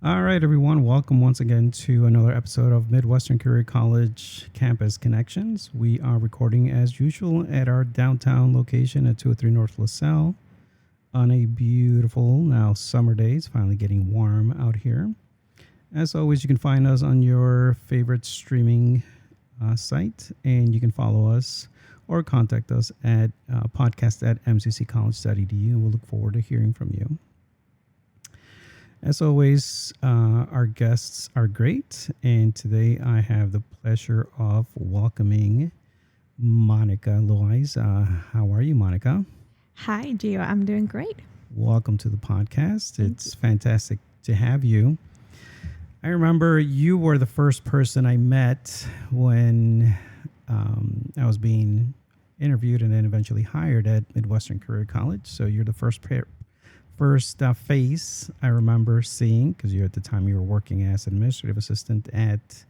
All right, everyone. Welcome once again to another episode of Midwestern Career College Campus Connections. We are recording as usual at our downtown location at 203 North LaSalle on a beautiful, now summer day. It's finally getting warm out here. As always, you can find us on your favorite streaming site, and you can follow us or contact us at podcast@mcccollege.edu. We'll look forward to hearing from you. As always, our guests are great, and today I have the pleasure of welcoming Monica Loayza. How are you, Monica? Hi, Gio. I'm doing great. Welcome to the podcast. Thank you. It's fantastic to have you. I remember you were the first person I met when I was being interviewed and then eventually hired at Midwestern Career College. So you're the first face I remember seeing, because you at the time you were working as administrative assistant at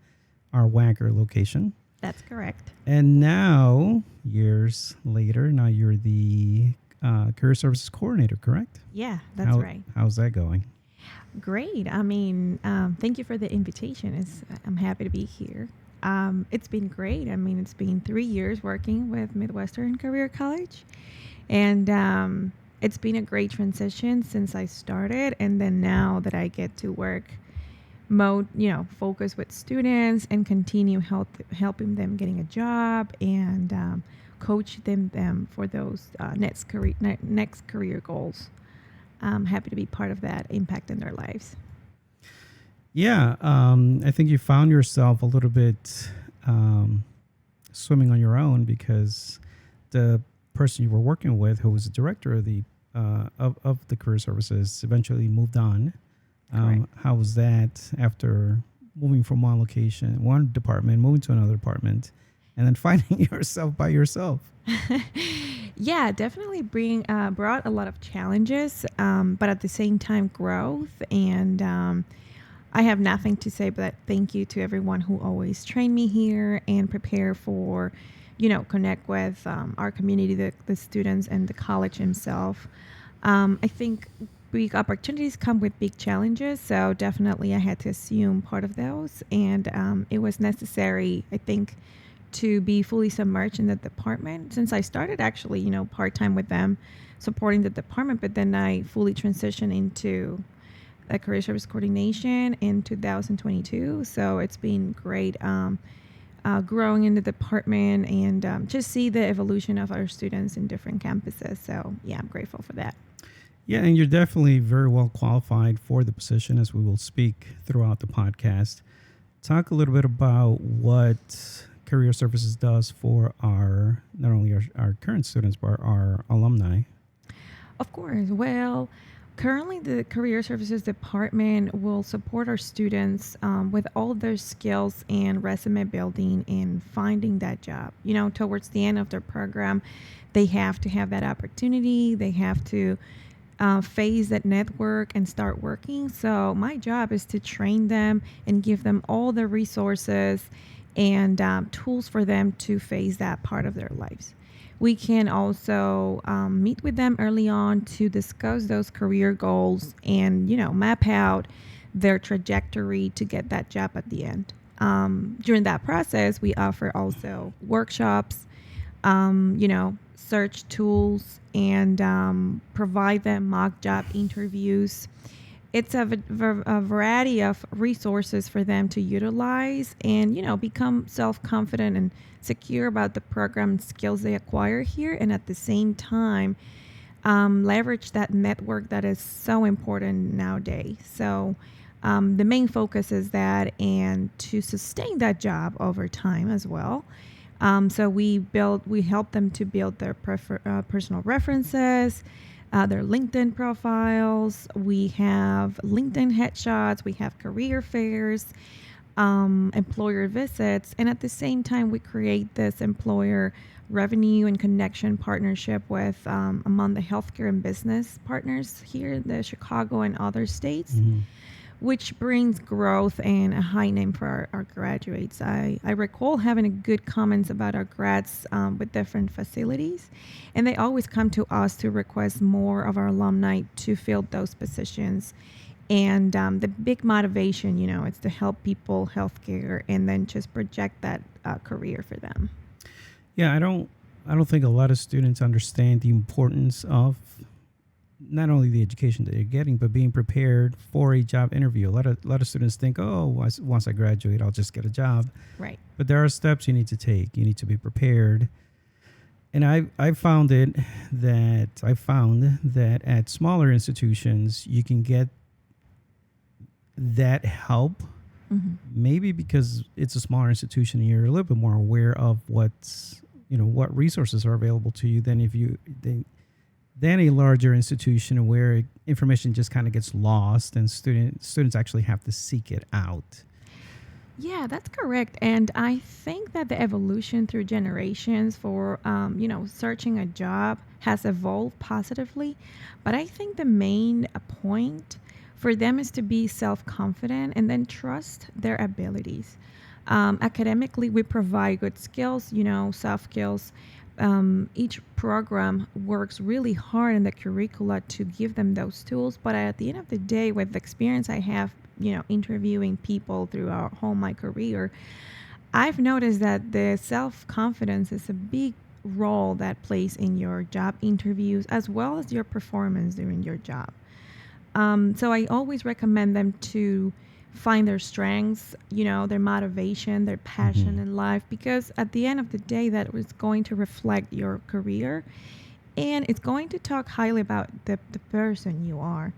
our Wagger location. That's correct. And now, years later, now you're the career services coordinator, correct? Yeah, that's right. How's that going? Great. Thank you for the invitation. I'm happy to be here. It's been great. It's been 3 years working with Midwestern Career College, and it's been a great transition since I started, and then now that I get to work focus with students and continue helping them getting a job and coach them for those next career goals. I'm happy to be part of that impact in their lives. Yeah, I think you found yourself a little bit swimming on your own, because the person you were working with, who was the director of the career services, eventually moved on. How was that after moving from one department, moving to another department, and then finding yourself by yourself? Yeah, definitely brought a lot of challenges, but at the same time growth. And I have nothing to say but thank you to everyone who always trained me here and prepare for, connect with our community, the students, and the college himself. I think big opportunities come with big challenges, so definitely I had to assume part of those, and it was necessary, I think, to be fully submerged in the department, since I started actually, part-time with them, supporting the department, but then I fully transitioned into a career service coordination in 2022. So it's been great growing in the department and just see the evolution of our students in different campuses. So yeah, I'm grateful for that. Yeah, and you're definitely very well qualified for the position, as we will speak throughout the podcast. Talk a little bit about what Career Services does for not only our current students, but our alumni. Of course. Well, currently the Career Services Department will support our students with all their skills and resume building and finding that job. Towards the end of their program, they have to have that opportunity. They have to phase that network and start working. So my job is to train them and give them all the resources and tools for them to phase that part of their lives. We can also meet with them early on to discuss those career goals and, map out their trajectory to get that job at the end. During that process, we offer also workshops, search tools, and provide them mock job interviews. It's a variety of resources for them to utilize and, become self-confident and secure about the program skills they acquire here, and at the same time, leverage that network that is so important nowadays. So the main focus is that, and to sustain that job over time as well. So we help them to build their personal references, their LinkedIn profiles. We have LinkedIn headshots. We have career fairs, employer visits, and at the same time, we create this employer revenue and connection partnership with among the healthcare and business partners here in the Chicago and other states. Mm-hmm. Which brings growth and a high name for our graduates. I recall having a good comments about our grads with different facilities, and they always come to us to request more of our alumni to fill those positions And the big motivation, it's to help people healthcare and then just project that career for them. Yeah, I don't think a lot of students understand the importance of not only the education that they're getting, but being prepared for a job interview. A lot of students think, oh, once I graduate, I'll just get a job. Right. But there are steps you need to take. You need to be prepared. And I found that at smaller institutions you can get that help, Hmm. maybe because it's a smaller institution and you're a little bit more aware of what resources are available to you than a larger institution where information just kind of gets lost and students actually have to seek it out. Yeah, that's correct. And I think that the evolution through generations for, searching a job has evolved positively. But I think the main point for them is to be self confident and then trust their abilities. Academically, we provide good skills, soft skills. Each program works really hard in the curricula to give them those tools. But at the end of the day, with the experience I have, interviewing people throughout whole my career, I've noticed that the self confidence is a big role that plays in your job interviews as well as your performance during your job. So I always recommend them to find their strengths, their motivation, their passion Hmm. in life, because at the end of the day, that is going to reflect your career and it's going to talk highly about the person you are.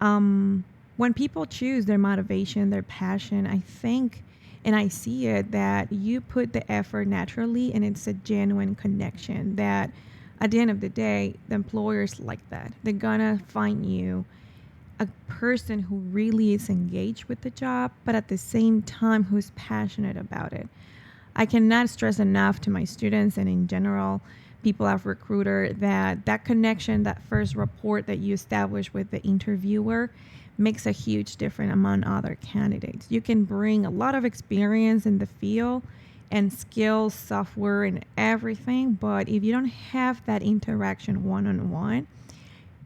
Um, when people choose their motivation, their passion, I think, and I see it, that you put the effort naturally and it's a genuine connection that at the end of the day, the employers like that. They're gonna find you a person who really is engaged with the job, but at the same time who's passionate about it. I cannot stress enough to my students and in general people I've recruited that connection, that first rapport that you establish with the interviewer makes a huge difference among other candidates. You can bring a lot of experience in the field and skills, software and everything, but if you don't have that interaction one on one,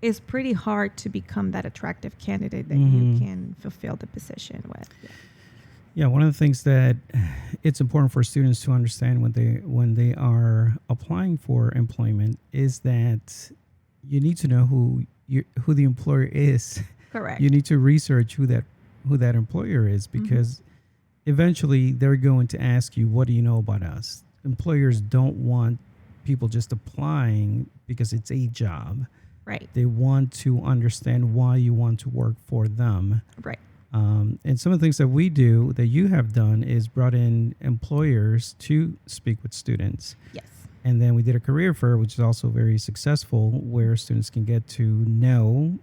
it's pretty hard to become that attractive candidate that you Hmm. can fulfill the position with. Yeah. Yeah, one of the things that it's important for students to understand when they are applying for employment is that you need to know who the employer is. You Correct. need to research who that employer is, Hmm. because eventually they're going to ask you, what do you know about us? Employers don't want people just applying because it's a job. Right. They want to understand why you want to work for them. Right. And some of the things that we do that you have done is brought in employers to speak with students. Yes. And then we did a career fair, which is also very successful, where students can get to know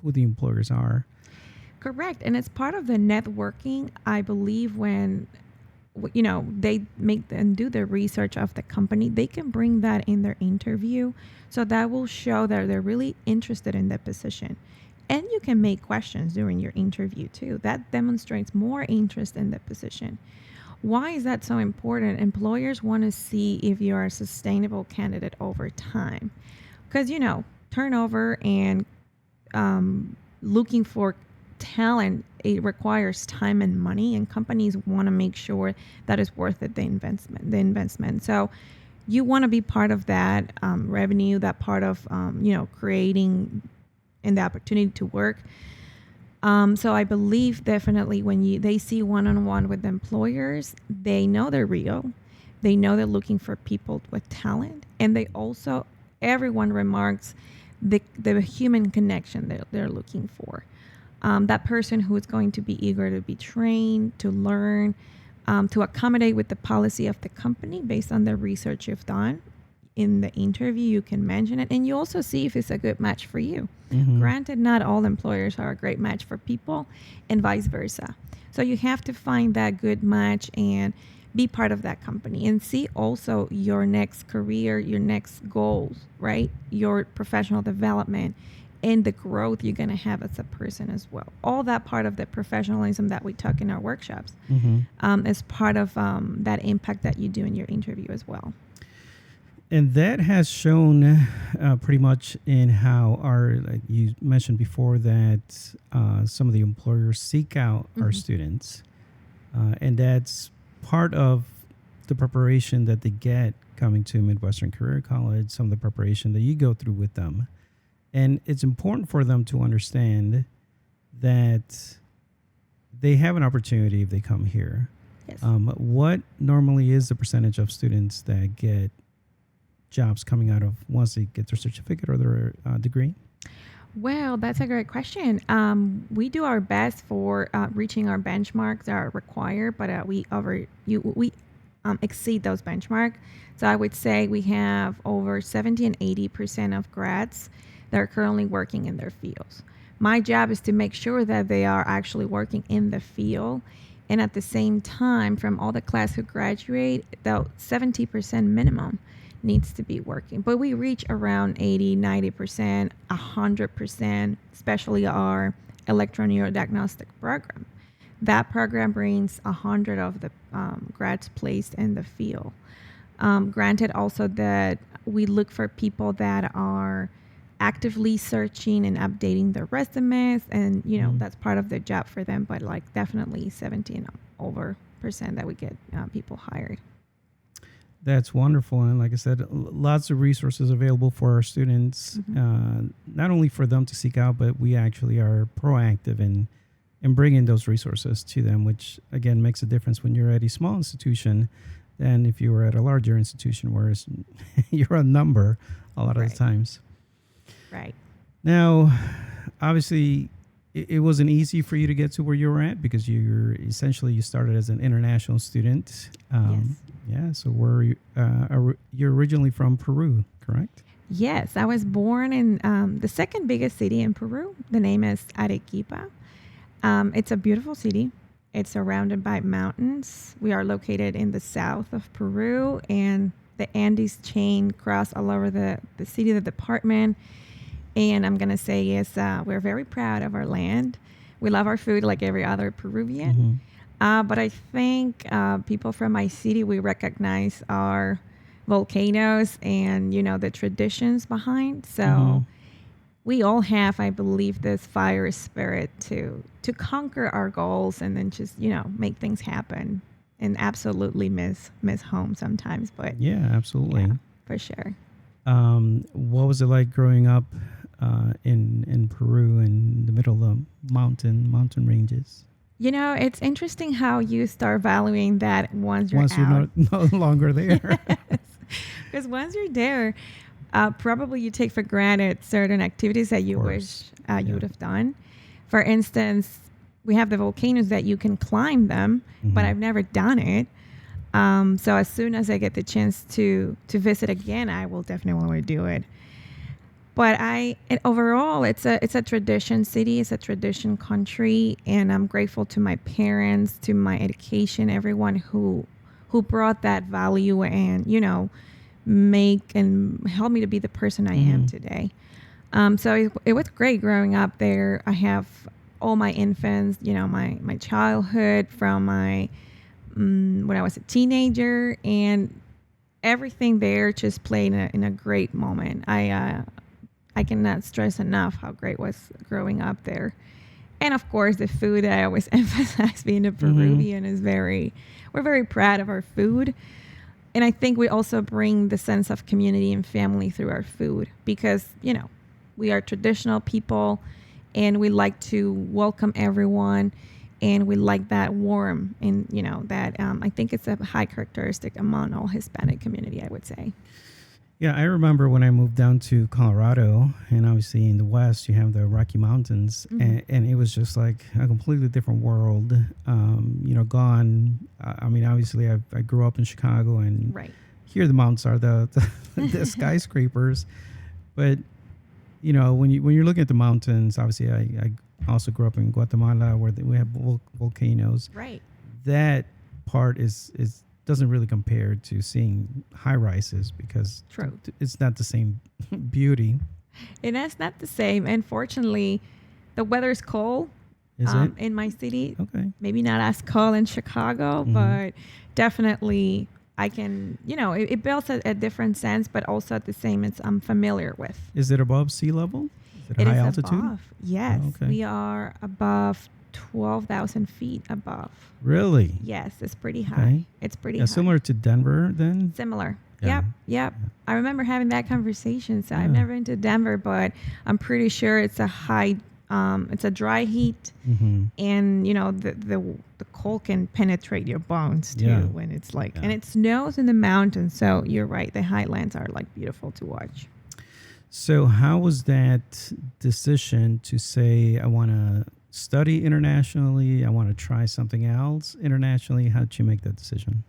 who the employers are. Correct. And it's part of the networking, I believe, when they make and do the research of the company, they can bring that in their interview. So that will show that they're really interested in the position. And you can make questions during your interview too. That demonstrates more interest in the position. Why is that so important? Employers want to see if you're a sustainable candidate over time. Because, turnover and looking for talent, it requires time and money, and companies want to make sure that it's worth it, the investment. So you want to be part of that revenue, that part of creating and the opportunity to work. So I believe definitely when they see one-on-one with employers, they know they're real. They know they're looking for people with talent, and they also, everyone remarks the human connection that they're looking for. That person who is going to be eager to be trained, to learn, to accommodate with the policy of the company based on the research you've done. In the interview, you can mention it, and you also see if it's a good match for you. Hmm. Granted, not all employers are a great match for people, and vice versa. So you have to find that good match and be part of that company and see also your next career, your next goals, right? Your professional development and the growth you're going to have as a person as well. All that part of the professionalism that we talk in our workshops Hmm. is part of that impact that you do in your interview as well. And that has shown pretty much in how our, like you mentioned before, that some of the employers seek out our students. And that's part of the preparation that they get coming to Midwestern Career College, some of the preparation that you go through with them. And it's important for them to understand that they have an opportunity if they come here. Yes. What normally is the percentage of students that get jobs coming out of once they get their certificate or their degree? Well, that's a great question. We do our best for reaching our benchmarks that are required, but we exceed those benchmarks. So I would say we have over 70 and 80% of grads that are currently working in their fields. My job is to make sure that they are actually working in the field. And at the same time, from all the class who graduate, the 70% minimum needs to be working. But we reach around 80, 90%, 100%, especially our electroneurodiagnostic program. That program brings 100 of the grads placed in the field. Granted also that we look for people that are actively searching and updating their resumes, and that's part of the job for them, but like definitely 17 over percent that we get people hired. That's wonderful. And like I said, lots of resources available for our students, not only for them to seek out, but we actually are proactive in bringing those resources to them, which again makes a difference when you're at a small institution than if you were at a larger institution, whereas you're a number a lot of the times. Right. Now, obviously, it wasn't easy for you to get to where you were at because you started as an international student. Yes. Yeah. So you're originally from Peru, correct? Yes, I was born in the second biggest city in Peru. The name is Arequipa. It's a beautiful city. It's surrounded by mountains. We are located in the south of Peru, and the Andes chain cross all over the city, the department. And I'm going to say we're very proud of our land. We love our food like every other Peruvian. But I think people from my city, we recognize our volcanoes and, the traditions behind. So we all have, I believe, this fire spirit to conquer our goals and then just, make things happen, and absolutely miss home sometimes. But yeah, absolutely. Yeah, for sure. What was it like growing up in Peru in the middle of the mountain ranges? It's interesting how you start valuing that once you're no longer there. Because once you're there, probably you take for granted certain activities that you wish you would have done. For instance, we have the volcanoes that you can climb them, but I've never done it. So as soon as I get the chance to visit again, I will definitely want to do it. But overall, it's a tradition city. It's a tradition country, and I'm grateful to my parents, to my education, everyone who brought that value and make and help me to be the person I am today. So it was great growing up there. I have all my infants, my childhood from my when I was a teenager, and everything there just played in a great moment. I cannot stress enough how great was growing up there. And of course, the food I always emphasize, being a Peruvian, we're very proud of our food. And I think we also bring the sense of community and family through our food because, we are traditional people and we like to welcome everyone, and we like that warm and, that I think it's a high characteristic among all Hispanic community, I would say. Yeah, I remember when I moved down to Colorado, and obviously in the West, you have the Rocky Mountains, and it was just like a completely different world, gone. I mean, obviously, I grew up in Chicago, and here the mountains are the skyscrapers. But, when you're looking at the mountains, obviously, I also grew up in Guatemala where we have volcanoes. Right. That part doesn't really compare to seeing high rises because it's not the same beauty. And that's not the same. And fortunately, the weather's cold in my city. Okay. Maybe not as cold in Chicago, but definitely I can, it builds a different sense, but also at the same, I'm familiar with. Is it above sea level? Is it It high is altitude? above. Yes, Oh, okay. we are above 12,000 feet above. Really? Yes, it's pretty high. Okay. It's pretty Yeah, high. similar to Denver then? Similar. Yeah. Yep. I remember having that conversation. So Yeah. I've never been to Denver, but I'm pretty sure it's a high, it's a dry heat, Mm-hmm. and the cold can penetrate your bones too Yeah. when it's like, Yeah. and it snows in the mountains. So you're right, the highlands are like beautiful to watch. So how was that decision to say, I want to study internationally, I want to try something else internationally? How did you make that decision?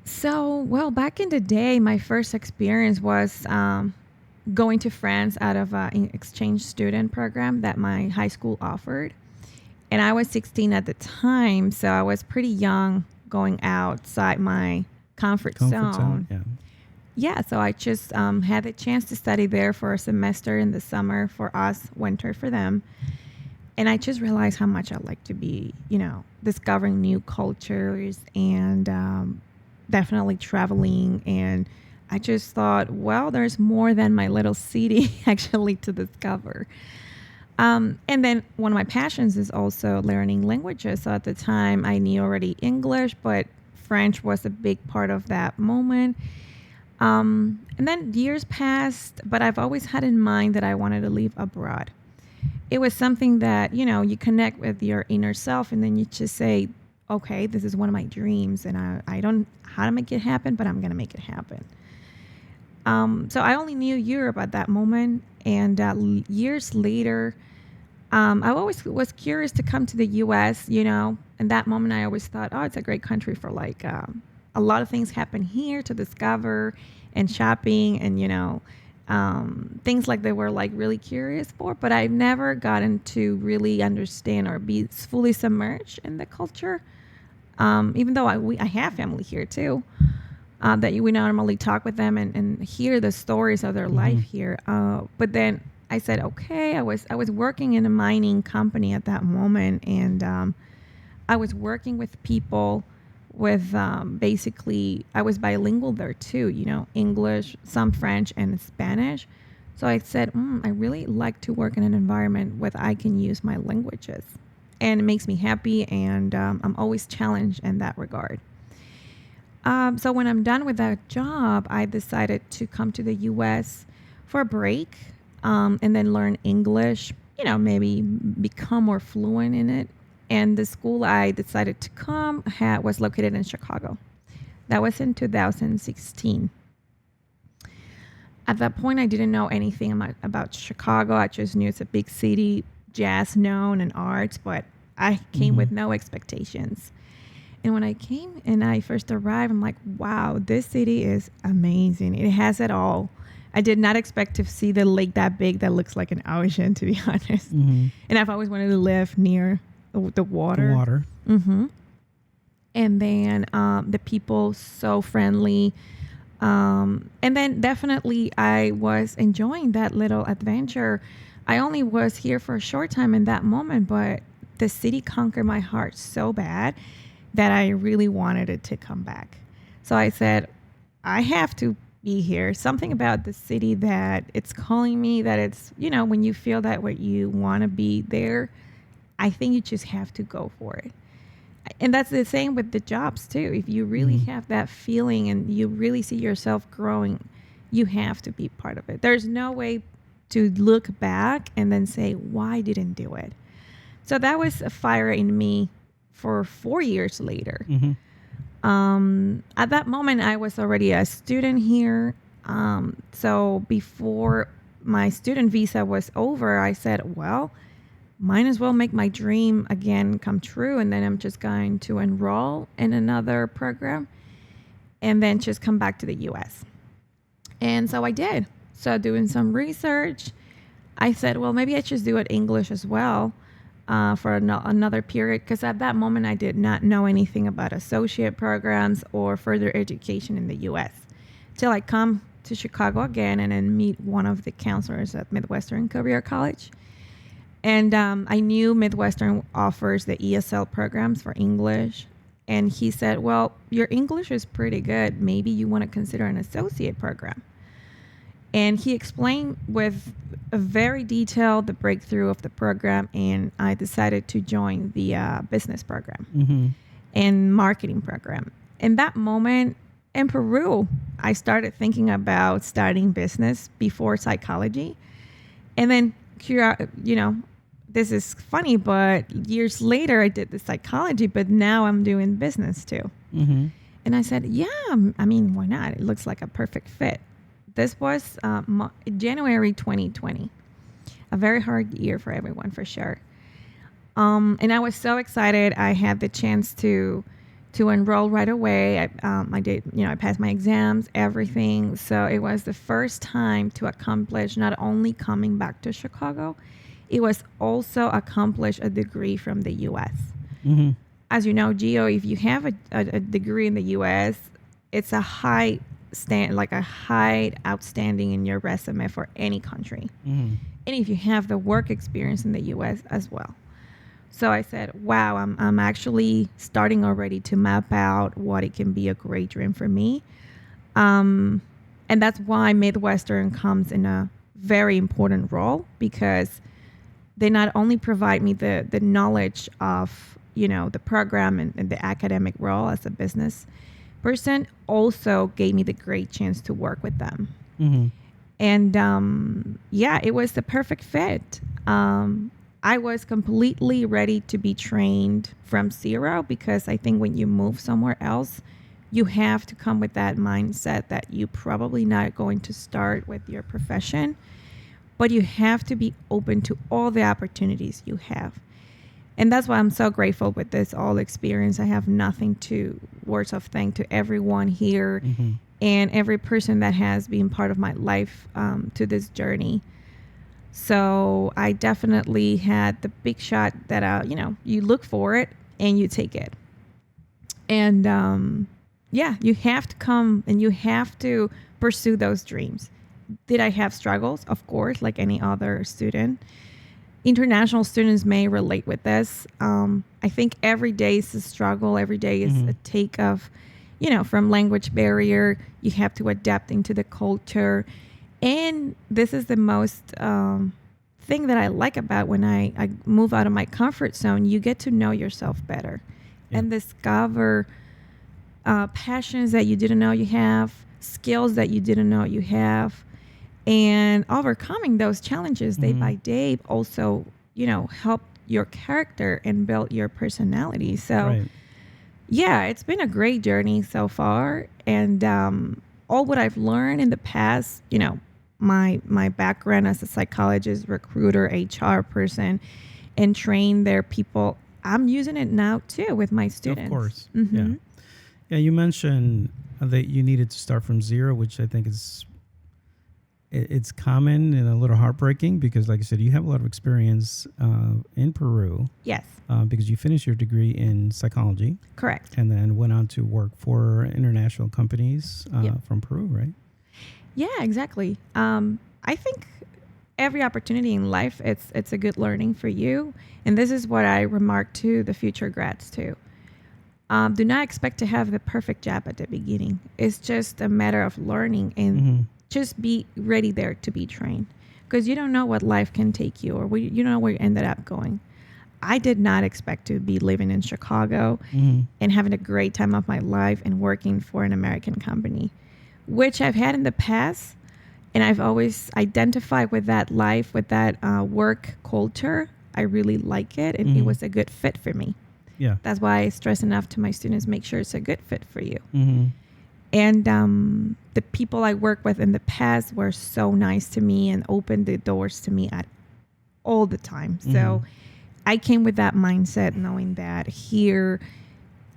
So, well, back in the day, my first experience was going to France out of an exchange student program that my high school offered. And I was 16 at the time, so I was pretty young going outside my comfort zone. Yeah. Yeah, so I just had the chance to study there for a semester in the summer for us, winter for them. And I just realized how much I like to be, discovering new cultures and definitely traveling. And I just thought, well, there's more than my little city actually to discover. And then one of my passions is also learning languages. So at the time, I knew already English, but French was a big part of that moment. And then years passed, but I've always had in mind that I wanted to live abroad. It was something that, you connect with your inner self, and then you just say, okay, this is one of my dreams, and I don't know how to make it happen, but I'm going to make it happen. So I only knew Europe at that moment, and years later, I always was curious to come to the U.S., In that moment, I always thought, oh, it's a great country for like a lot of things happen here to discover and shopping and, things like they were like really curious for. But I've never gotten to really understand or be fully submerged in the culture, even though I have family here too. That we normally talk with them and hear the stories of their life here. But then I said, okay, I was working in a mining company at that moment, and I was working with people with basically, I was bilingual there too, English, some French, and Spanish. So I said, I really like to work in an environment where I can use my languages. And it makes me happy, and I'm always challenged in that regard. So when I'm done with that job, I decided to come to the U.S. for a break, and then learn English, maybe become more fluent in it. And the school I decided to come was located in Chicago. That was in 2016. At that point, I didn't know anything about Chicago. I just knew it's a big city, jazz known and arts, but I came with no expectations. And when I came and I first arrived, I'm like, wow, this city is amazing. It has it all. I did not expect to see the lake that big that looks like an ocean, to be honest. And I've always wanted to live near the water. The water. And then the people so friendly. And then definitely I was enjoying that little adventure. I only was here for a short time in that moment, but the city conquered my heart so bad that I really wanted it to come back. So I said, I have to be here. Something about the city that it's calling me, that it's, when you feel that what you want to be there, I think you just have to go for it. And that's the same with the jobs too. If you really have that feeling and you really see yourself growing, you have to be part of it. There's no way to look back and then say, why didn't do it? So that was a fire in me for 4 years later. At that moment, I was already a student here. So before my student visa was over, I said, well, might as well make my dream again come true. And then I'm just going to enroll in another program and then just come back to the U.S. And so I did. So doing some research, I said, well, maybe I should do it English as well. For another period, because at that moment I did not know anything about associate programs or further education in the U.S. till I come to Chicago again and then meet one of the counselors at Midwestern Career College. And I knew Midwestern offers the ESL programs for English And he said, well, your English is pretty good. Maybe you want to consider an associate program. And he explained with a very detailed the breakthrough of the program. And I decided to join the business program Mm-hmm. and marketing program. In that moment in Peru, I started thinking about starting business before psychology. And then, this is funny, but years later, I did the psychology, but now I'm doing business too. Mm-hmm. And I said, yeah, I mean, why not? It looks like a perfect fit. This was January 2020, a very hard year for everyone, for sure. And I was so excited. I had the chance to enroll right away. I did, I passed my exams, everything. So it was the first time to accomplish not only coming back to Chicago, it was also accomplish a degree from the U.S. Mm-hmm. As you know, Gio, if you have a degree in the U.S., it's a high outstanding in your resume for any country. Mm-hmm. And if you have the work experience in the U.S. as well. So I said, wow, I'm actually starting already to map out what it can be a great dream for me. And that's why Midwestern comes in a very important role, because they not only provide me the knowledge of, the program and the academic role as a business person, also gave me the great chance to work with them. Mm-hmm. And it was the perfect fit. I was completely ready to be trained from zero, because I think when you move somewhere else, you have to come with that mindset that you probably not going to start with your profession, but you have to be open to all the opportunities you have. And that's why I'm so grateful with this all experience. I have nothing to words of thanks to everyone here, Mm-hmm. and every person that has been part of my life to this journey. So I definitely had the big shot that, you look for it and you take it. And you have to come and you have to pursue those dreams. Did I have struggles? Of course, like any other student. International students may relate with this. I think every day is a struggle. Every day is Mm-hmm. a take of, from language barrier. You have to adapt into the culture. And this is the most thing that I like about when I move out of my comfort zone. You get to know yourself better and discover passions that you didn't know you have, skills that you didn't know you have, and overcoming those challenges day by day also, help your character and build your personality. So, Right. it's been a great journey so far. And all what I've learned in the past, my background as a psychologist, recruiter, HR person, and train their people, I'm using it now too with my students. Of course. Mm-hmm. Yeah. Yeah. You mentioned that you needed to start from zero, which I think is it's common and a little heartbreaking, because, like I said, you have a lot of experience in Peru. Yes. Because you finished your degree in psychology. Correct. And then went on to work for international companies Yep. from Peru, right? Yeah, exactly. I think every opportunity in life, it's a good learning for you. And this is what I remark to the future grads too. Do not expect to have the perfect job at the beginning. It's just a matter of learning and just be ready there to be trained, because you don't know what life can take you, or you don't know where you ended up going. I did not expect to be living in Chicago and having a great time of my life and working for an American company, which I've had in the past. And I've always identified with that life, with that work culture. I really like it, and it was a good fit for me. Yeah. That's why I stress enough to my students, make sure it's a good fit for you. Mm-hmm. And the people I worked with in the past were so nice to me and opened the doors to me at all the time. So I came with that mindset, knowing that here,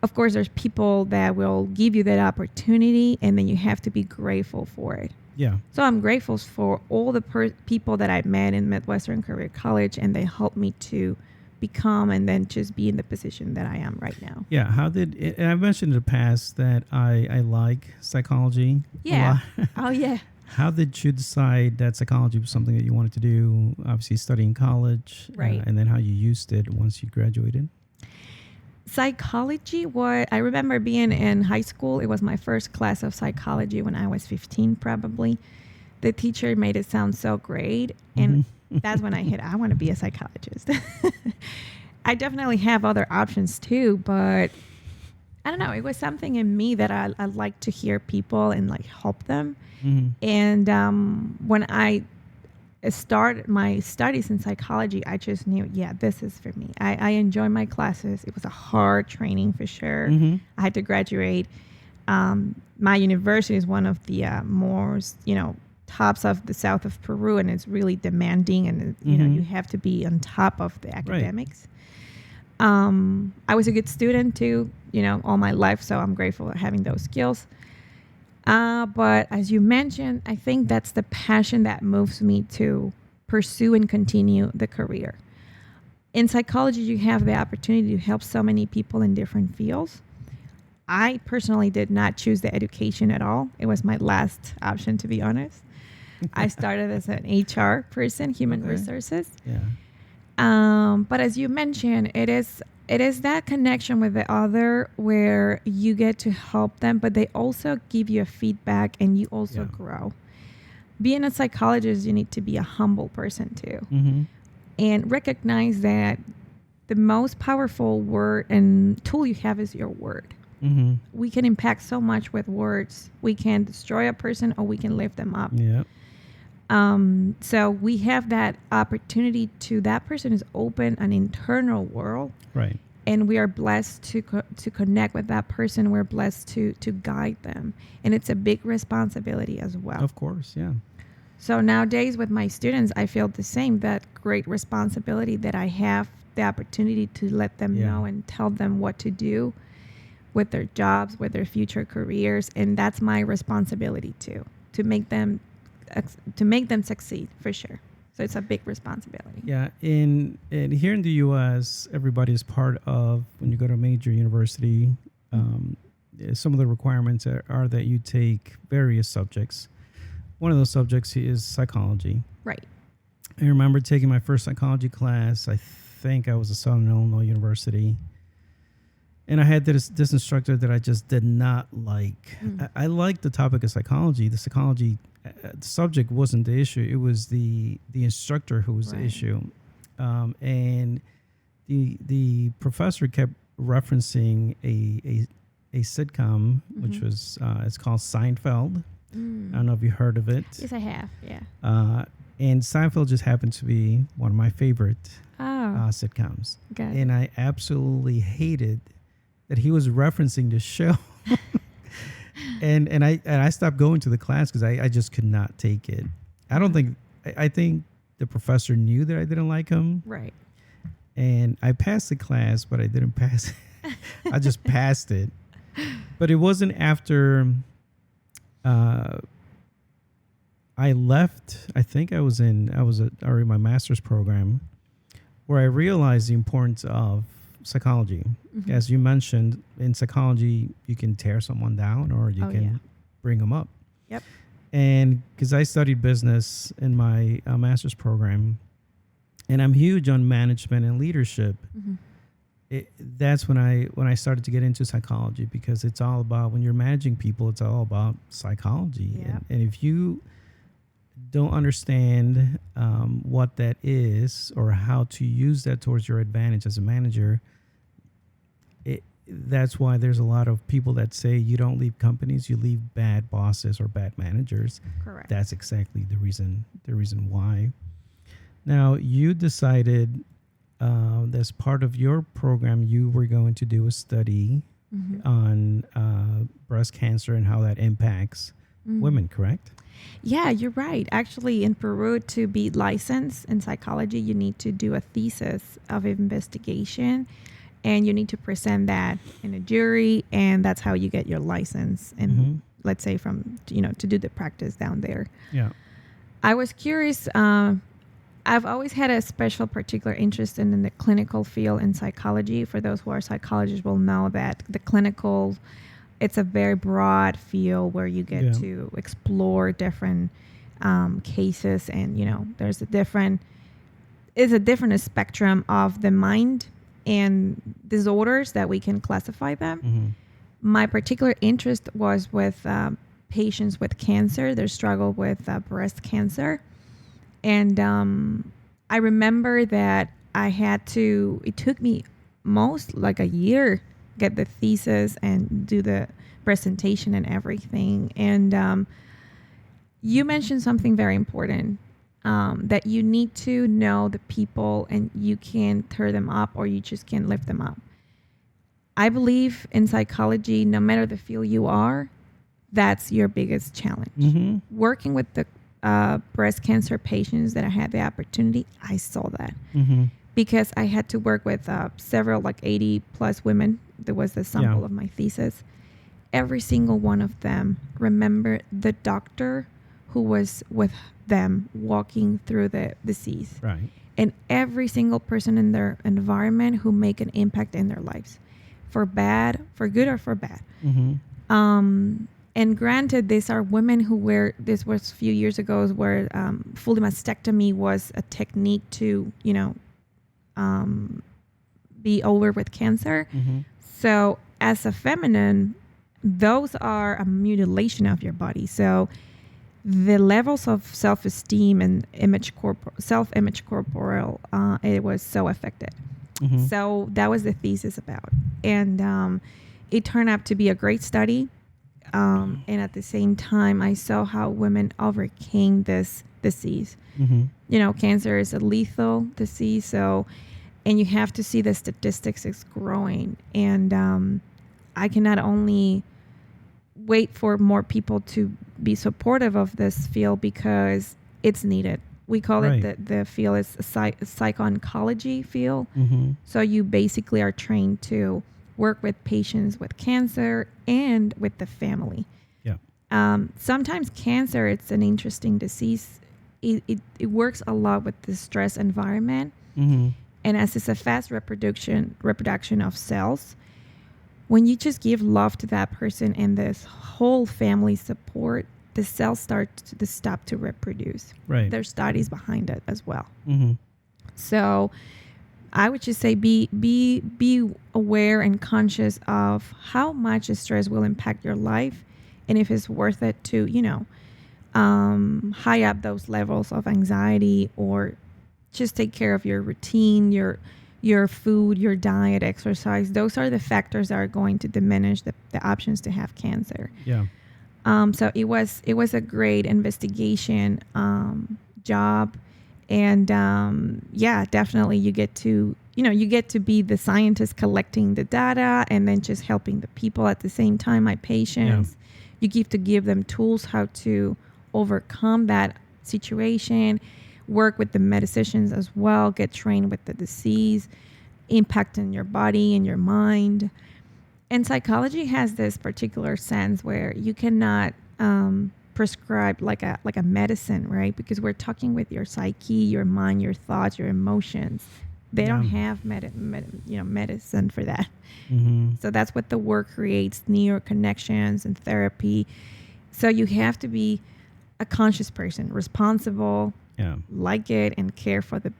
of course, there's people that will give you that opportunity, and then you have to be grateful for it. Yeah. So I'm grateful for all the people that I met in Midwestern Career College, and they helped me to become and then just be in the position that I am right now. Yeah. How did it, and I mentioned in the past that I like psychology a lot. Oh, yeah. How did you decide that psychology was something that you wanted to do? Obviously, studying college, Right. And then how you used it once you graduated. Psychology, what I remember being in high school, it was my first class of psychology when I was 15, probably. The teacher made it sound so great. And that's when I hit, I want to be a psychologist. I definitely have other options too, but I don't know. It was something in me that I like to hear people and like help them. And when I started my studies in psychology, I just knew, yeah, this is for me. I enjoy my classes. It was a hard training for sure. I had to graduate. My university is one of the most, tops of the south of Peru, and it's really demanding, and you have to be on top of the academics. I was a good student too, all my life, so I'm grateful for having those skills. But as you mentioned, I think that's the passion that moves me to pursue and continue the career. In psychology, you have the opportunity to help so many people in different fields. I personally did not choose the education at all. It was my last option, to be honest. I started as an HR person, human resources. Yeah. But as you mentioned, it is that connection with the other where you get to help them, but they also give you a feedback and you also grow. Being a psychologist, you need to be a humble person too, and recognize that the most powerful word and tool you have is your word. We can impact so much with words. We can destroy a person or we can lift them up. Yeah. So we have that opportunity to, that person is open an internal world. Right. And we are blessed to connect with that person. We're blessed to guide them. And it's a big responsibility as well. Of course, yeah. So nowadays with my students, I feel the same, that great responsibility that I have the opportunity to let them know and tell them what to do with their jobs, with their future careers. And that's my responsibility too, to make them succeed for sure. So it's a big responsibility. Yeah, in here in the U.S., everybody is part of, when you go to a major university, some of the requirements are that you take various subjects. One of those subjects is psychology. Right. I remember taking my first psychology class. I think I was at Southern Illinois University. And I had this instructor that I just did not like. I liked the topic of psychology. The psychology subject wasn't the issue. It was the instructor who was the issue. And the professor kept referencing a sitcom, which was, it's called Seinfeld. I don't know if you heard of it. Yes, I have. Yeah. And Seinfeld just happened to be one of my favorite sitcoms. Got it. And I absolutely hated that he was referencing the show. and I stopped going to the class because I just could not take it. I think the professor knew that I didn't like him. Right. And I passed the class, but I didn't pass it. I just passed it. But it wasn't after I left. I think I was already my master's program, where I realized the importance of psychology. As you mentioned, in psychology, you can tear someone down or you can bring them up. Yep. And because I studied business in my master's program, and I'm huge on management and leadership, that's when I started to get into psychology, because it's all about, when you're managing people, it's all about psychology. Yep. And if you don't understand what that is or how to use that towards your advantage as a manager, that's why there's a lot of people that say you don't leave companies, you leave bad bosses or bad managers. Correct. That's exactly the reason why. Now, you decided as part of your program, you were going to do a study on breast cancer and how that impacts women, correct? Yeah, you're right. Actually, in Peru, to be licensed in psychology, you need to do a thesis of investigation, and you need to present that in a jury, and that's how you get your license. And let's say from, to do the practice down there. Yeah. I was curious. I've always had a particular interest in the clinical field in psychology. For those who are psychologists will know that the clinical, it's a very broad field where you get to explore different cases, and there's a different spectrum of the mind and disorders that we can classify them. Mm-hmm. My particular interest was with patients with cancer, their struggle with breast cancer. And I remember that it took me most like a year get the thesis and do the presentation and everything. And you mentioned something very important, that you need to know the people and you can tear them up or you just can't lift them up. I believe in psychology, no matter the field you are, that's your biggest challenge. Mm-hmm. Working with the breast cancer patients that I had the opportunity, I saw that. Mm-hmm. Because I had to work with several, like 80 plus women. That was the sample of my thesis. Every single one of them remember the doctor who was with them walking through the disease. Right. And every single person in their environment who make an impact in their lives, for bad, for good, or for bad. Mm-hmm. And granted, these are women this was a few years ago, where full mastectomy was a technique to, be over with cancer. Mm-hmm. So as a feminine, those are a mutilation of your body. So the levels of self-esteem and self-image corporeal, it was so affected. Mm-hmm. So that was the thesis about. And it turned out to be a great study. And at the same time, I saw how women overcame this disease. Mm-hmm. Cancer is a lethal disease. And you have to see the statistics is growing. And I can not only wait for more people to be supportive of this field because it's needed. We call it the field is a psycho-oncology field. Mm-hmm. So you basically are trained to work with patients with cancer and with the family. Yeah. Sometimes cancer, it's an interesting disease. It works a lot with the stress environment. Mm-hmm. And as it's a fast reproduction of cells, when you just give love to that person and this whole family support, the cells start to stop to reproduce. Right. There's studies behind it as well. Mm-hmm. So I would just say be aware and conscious of how much stress will impact your life, and if it's worth it to, high up those levels of anxiety, or just take care of your routine, your food, your diet, exercise. Those are the factors that are going to diminish the options to have cancer. Yeah. So it was a great investigation job. And definitely you get to be the scientist collecting the data and then just helping the people at the same time, my patients. You give them tools how to overcome that situation, work with the medicines as well, get trained with the disease, impact in your body and your mind. And psychology has this particular sense where you cannot prescribe like a medicine, right? Because we're talking with your psyche, your mind, your thoughts, your emotions. They don't have medicine for that. Mm-hmm. So that's what the work creates, neural connections and therapy. So you have to be a conscious person, responsible, like it, and care for the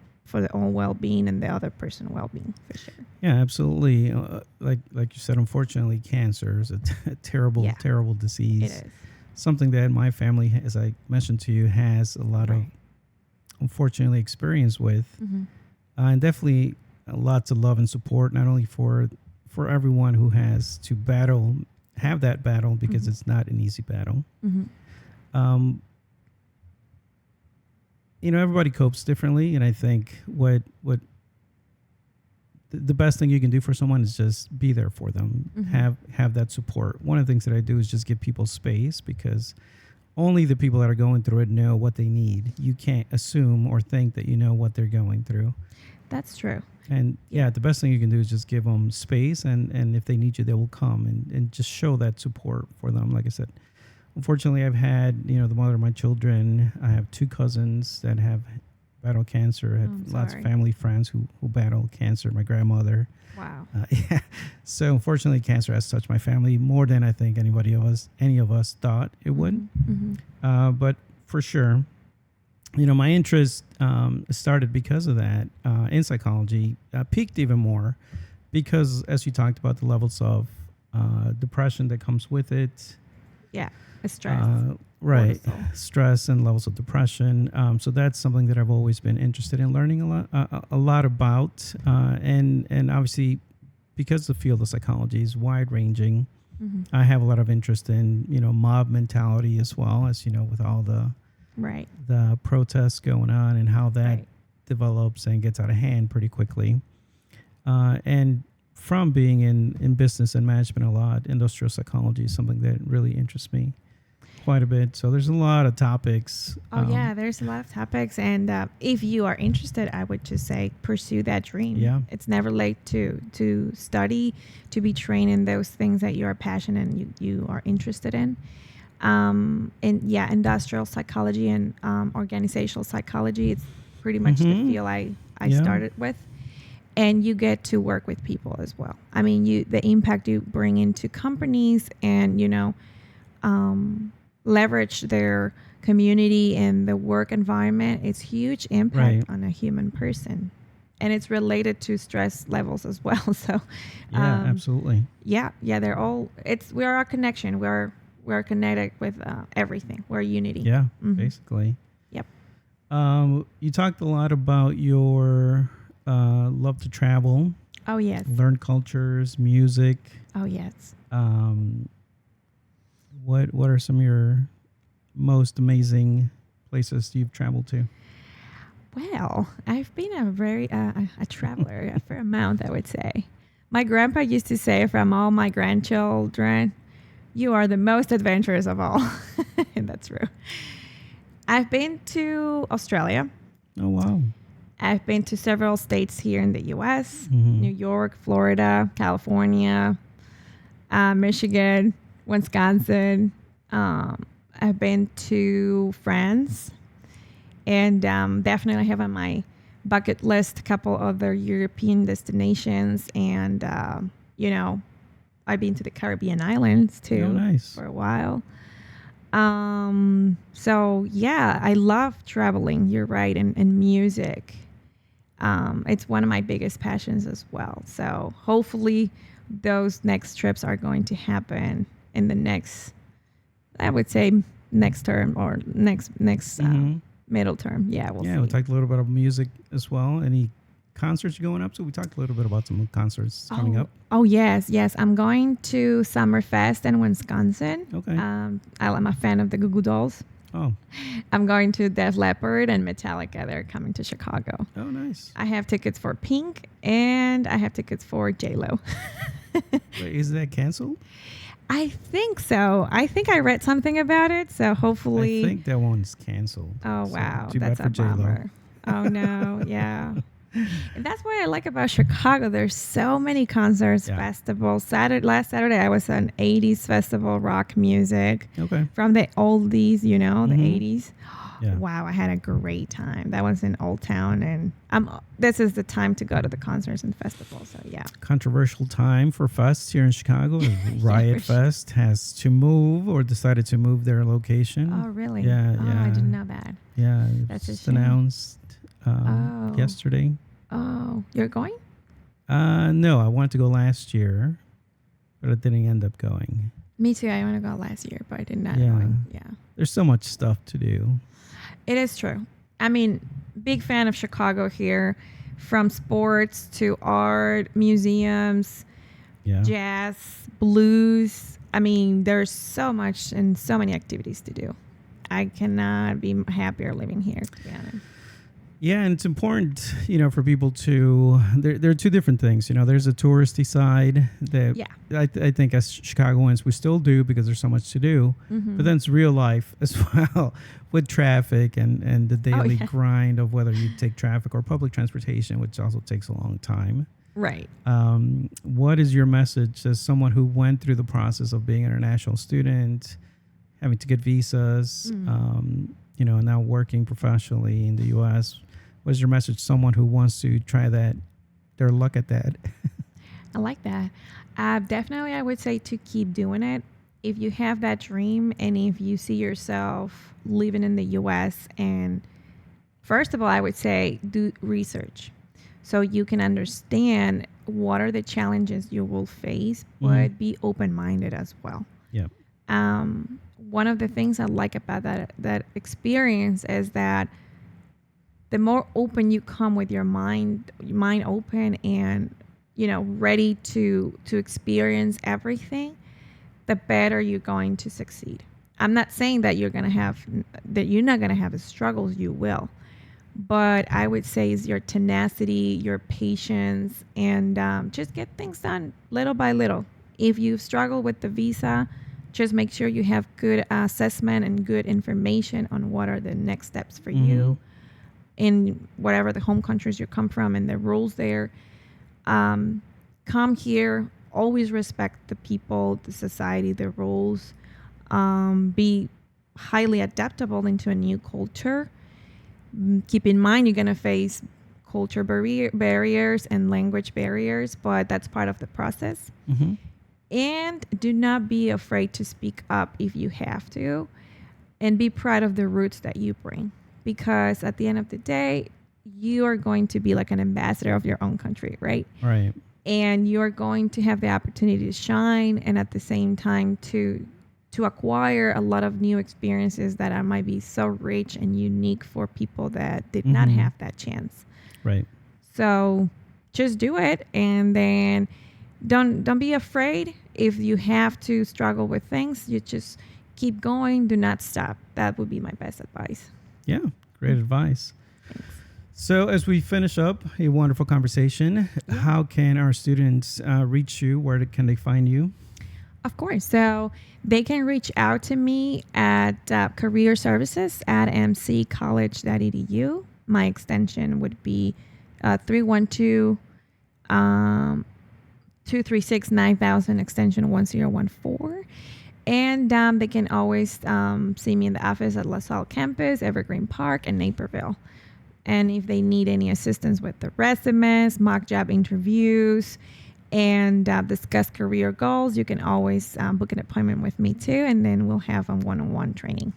own well-being and the other person's well-being, for sure. Yeah, absolutely. Like you said, unfortunately, cancer is a terrible, terrible disease. It is. Something that my family, as I mentioned to you, has a lot of, unfortunately, experience with. Mm-hmm. And definitely lots of love and support, not only for everyone who has to have that battle, because it's not an easy battle. Mm-hmm. Everybody copes differently, and I think what the best thing you can do for someone is just be there for them, have that support. One of the things that I do is just give people space, because only the people that are going through it know what they need. You can't assume or think that you know what they're going through. That's true. And the best thing you can do is just give them space, and if they need you, they will come, and just show that support for them. Like I said, unfortunately, I've had, the mother of my children. I have 2 cousins that have battled cancer. I have lots of family friends who battle cancer. My grandmother. Wow. So unfortunately, cancer has touched my family more than I think any of us thought it would. Mm-hmm. But for sure, my interest started because of that in psychology, peaked even more because, as you talked about, the levels of depression that comes with it. Yeah, stress. Right. Cortisol. Stress and levels of depression. So that's something that I've always been interested in learning a lot about. And obviously, because the field of psychology is wide ranging, I have a lot of interest in, mob mentality as well as, with all Right. the protests going on and how that Right. develops and gets out of hand pretty quickly. And from being in business and management a lot, industrial psychology is something that really interests me quite a bit. So there's a lot of topics. Oh yeah, there's a lot of topics, and if you are interested, I would just say pursue that dream. Yeah. It's never late to study, to be trained in those things that you are passionate and you are interested in. And yeah, industrial psychology and organizational psychology. It's pretty much the field I Yeah. started with. And you get to work with people as well. I mean, the impact you bring into companies and, leverage their community and the work environment. It's huge impact on a human person. And it's related to stress levels as well. So, Yeah, absolutely. yeah, we are a connection. We're connected with everything. We're unity. Yeah, basically. Yep. You talked a lot about your love to travel. Oh, yes. Learn cultures, music. Oh, yes. What are some of your most amazing places you've traveled to? Well, I've been a traveler, a fair amount, I would say. My grandpa used to say from all my grandchildren, you are the most adventurous of all. And that's true. I've been to Australia. Oh, wow. I've been to several states here in the U.S., New York, Florida, California, Michigan, Wisconsin. I've been to France, and definitely have on my bucket list a couple other European destinations. And, I've been to the Caribbean islands too. Oh, nice. For a while. So yeah, I love traveling. You're right. And music. It's one of my biggest passions as well. So hopefully those next trips are going to happen in the next, I would say next term or next middle term. Yeah, we'll see. We talked a little bit about music as well. Any concerts you're going up to? We talked a little bit about some concerts coming up. Oh, yes. I'm going to Summerfest in Wisconsin. Okay. I'm a fan of the Goo Goo Dolls. Oh. I'm going to Def Leppard and Metallica. They're coming to Chicago. Oh, nice. I have tickets for Pink and I have tickets for J-Lo. Wait, is that canceled? I think so. I think I read something about it. So hopefully. I think that one's canceled. Oh, so wow. Too That's bad for a bummer. Oh, no. Yeah. And that's what I like about Chicago. There's so many concerts, festivals. Last Saturday, I was at an 80s festival, rock music. Okay. From the oldies, the 80s. Yeah. Wow, I had a great time. That was in Old Town, and this is the time to go to the concerts and festivals. So yeah. Controversial time for fests here in Chicago. Riot Fest has to move or decided to move their location. Oh, really? Yeah, yeah. I didn't know that. Yeah, that's just a shame. Announced yesterday. Oh, you're going? No, I wanted to go last year, but I didn't end up going. Me too. I want to go last year, but I did not. Yeah. Yeah. There's so much stuff to do. It is true. I mean, big fan of Chicago here, from sports to art, museums, jazz, blues. I mean, there's so much and so many activities to do. I cannot be happier living here, to be honest. Yeah, and it's important, for people to. There are two different things. There's a touristy side that I think as Chicagoans we still do because there's so much to do. But then it's real life as well, with traffic and the daily grind of whether you take traffic or public transportation, which also takes a long time. Right. What is your message as someone who went through the process of being an international student, having to get visas, and now working professionally in the U.S.? What is your message to someone who wants to try their luck at that? I like that. Definitely, I would say to keep doing it. If you have that dream and if you see yourself living in the U.S. and First of all, I would say do research so you can understand what are the challenges you will face, Mhm. but be open-minded as well. Yeah. One of the things I like about that experience is that the more open you come with your mind open and ready to experience everything, the better you're going to succeed. I'm not saying that you're not going to have the struggles. You will, but I would say is your tenacity, your patience, and just get things done little by little. If you struggle with the visa, just make sure you have good assessment and good information on what are the next steps for Mhm. you in whatever the home countries you come from and the rules there. Come here, always respect the people, the society, the rules. Be highly adaptable into a new culture. Keep in mind you're going to face culture barriers and language barriers, but that's part of the process. Mhm. And do not be afraid to speak up if you have to, and be proud of the roots that you bring, because at the end of the day, you are going to be like an ambassador of your own country, right? Right. And you're going to have the opportunity to shine, and at the same time to acquire a lot of new experiences that might be so rich and unique for people that did not Mhm. have that chance. Right. So just do it, and then don't be afraid if you have to struggle with things. You just keep going. Do not stop. That would be my best advice. Yeah. Great advice. Thanks. So, as we finish up a wonderful conversation, Yeah. how can our students reach you? Where can they find you? Of course. So they can reach out to me at career services at mccollege.edu. My extension would be 312 236 9000, extension 1014. And they can always see me in the office at LaSalle campus, Evergreen Park, and Naperville. And if they need any assistance with the resumes, mock job interviews, and discuss career goals, you can always book an appointment with me too, and then we'll have a one-on-one training.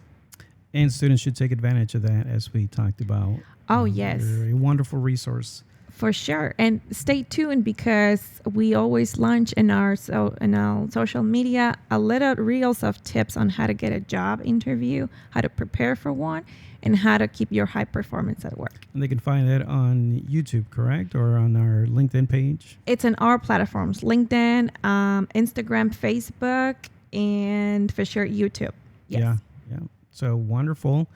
And students should take advantage of that, as we talked about. Oh, yes. You're a wonderful resource. For sure. And stay tuned, because we always launch in our social media a little reels of tips on how to get a job interview, how to prepare for one, and how to keep your high performance at work. And they can find that on YouTube, correct? Or on our LinkedIn page? It's on our platforms: LinkedIn, Instagram, Facebook, and for sure YouTube. Yes. Yeah. Yeah. So wonderful.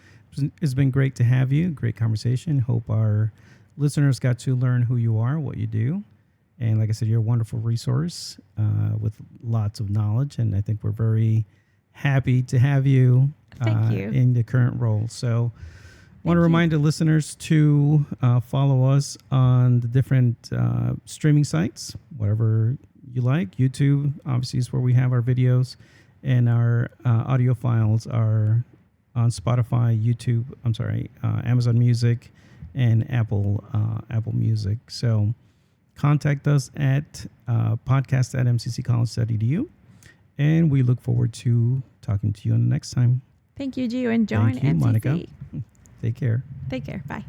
It's been great to have you. Great conversation. Hope our listeners got to learn who you are, what you do. And like I said, you're a wonderful resource with lots of knowledge. And I think we're very happy to have you, Thank you. in the current role. So I want to Thank you. remind the listeners to follow us on the different streaming sites, whatever you like. YouTube, obviously, is where we have our videos, and our audio files are on Spotify, YouTube, Amazon Music, and Apple Music. So contact us at podcast@mcccollege.edu, and we look forward to talking to you on the next time. Thank you, Gio, and join Thank you, MCC. Monica. Take care. Take care. Bye.